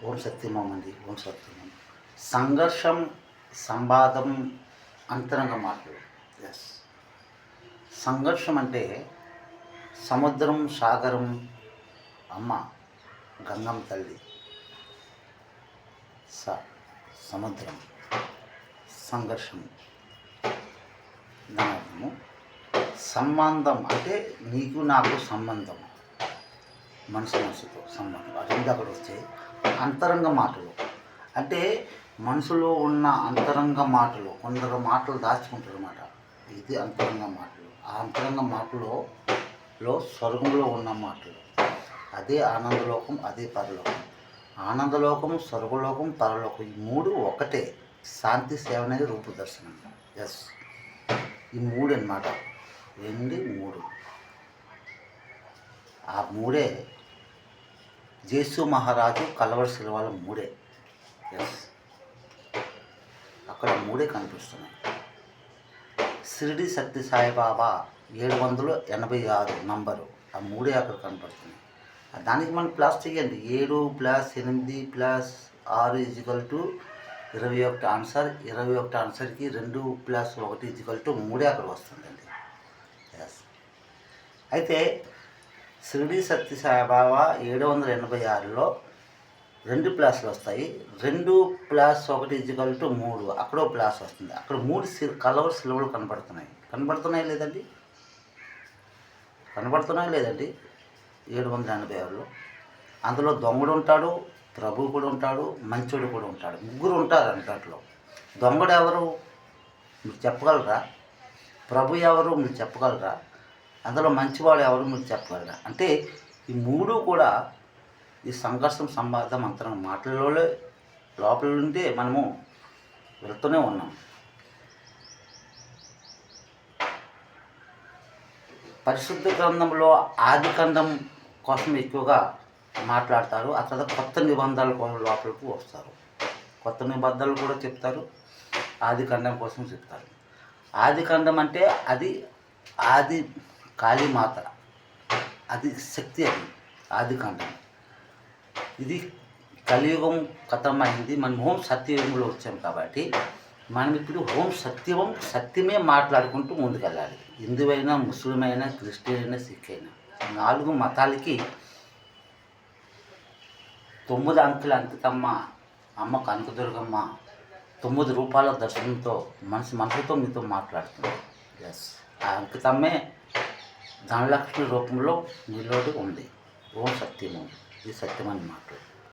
ఓం సత్యమం అండి. ఓం సత్యమం. సంఘర్షం, సంవాదం, అంతరంగ మాటలు. ఎస్. సంఘర్షం అంటే సముద్రం, సాగరం, అమ్మ గంగమ్మ తల్లి. సముద్రం, సంఘర్షం దాని అర్థము. సంబంధం అంటే నీకు నాకు సంబంధం, మనసుతో సంబంధం. అది అక్కడ వచ్చాయి. అంతరంగ మాటలు అంటే మనసులో ఉన్న అంతరంగ మాటలు. కొందరు మాటలు దాచుకుంటారు అన్నమాట. ఇది అంతరంగ మాటలు. ఆ అంతరంగ మాటలో స్వర్గంలో ఉన్న మాటలు. అదే ఆనందలోకం, అదే పరలోకం. ఆనందలోకం, స్వర్గలోకం, పరలోకం ఈ మూడు ఒకటే. శాంతి సేవ అనేది రూపదర్శనం. ఎస్, ఈ మూడు అన్నమాట. 2, 3. ఆ మూడే జేసు మహారాజు కలవరి శిలవల మూడే. ఎస్, అక్కడ మూడే కనిపిస్తున్నాయి. షిరిడి సత్య సాయిబాబా 786 నంబరు. ఆ మూడే అక్కడ కనపడుతున్నాయి. దానికి మనం ప్లస్ చేయండి. 7 + 8 + 6 = 21 ఆన్సర్. 21 ఆన్సర్కి 2 + 1 = 3 అక్కడ వస్తుందండి. ఎస్, అయితే షిరిడి సత్య సాయిబాబా 786లో 2 ప్లస్లు వస్తాయి. 2 + 1 = 3. అక్కడో ప్లస్ వస్తుంది. అక్కడ 3 కలవరి సిలువలు కనబడుతున్నాయి లేదండి? 786లో అందులో దొంగడు ఉంటాడు, ప్రభు కూడా ఉంటాడు, మంచోడు కూడా ఉంటాడు. ముగ్గురు ఉంటారు దాంట్లో. దొంగడు ఎవరు మీరు చెప్పగలరా? ప్రభు ఎవరు మీరు చెప్పగలరా? అందులో మంచివాడు ఎవరు మీరు చెప్పగలరా? అంటే ఈ మూడు కూడా ఈ సంఘర్షం, సంవాదం, అంతరంగ మాటలలో లోపల నుండి మనము వెళ్తూనే ఉన్నాం. పరిశుద్ధ గ్రంథంలో ఆది కాండం కోసం ఎక్కువగా మాట్లాడతారు. ఆ తర్వాత కొత్త నిబంధనల కోసం లోపలికి వస్తారు. కొత్త నిబంధనలు కూడా చెప్తారు, ఆది కాండం కోసం చెప్తారు. ఆది కాండం అంటే అది ఆది కాళీమాత, అది శక్తి. అది ఆది కాండం. ఇది కలియుగం కథమైంది. మనం హోం సత్యయుగంలో వచ్చాం కాబట్టి మనం ఇప్పుడు హోం సత్యమే మాట్లాడుకుంటూ ముందుకెళ్ళాలి. హిందువైనా, ముస్లిం అయినా, క్రిస్టియన్ అయినా, సిక్ అయినా 4 మతాలకి 9 అంకెల అంకితమ్మ అమ్మ కనకదుర్గమ్మ 9 రూపాయల దర్శనంతో మనసుతో మీతో మాట్లాడుతుంది. ఎస్, ఆ అంకితమ్మే ధనలక్ష్మి రూపంలో మీలోటి ఉంది. ఓం సత్యము. ఇది సత్యమని మాట్లాడు.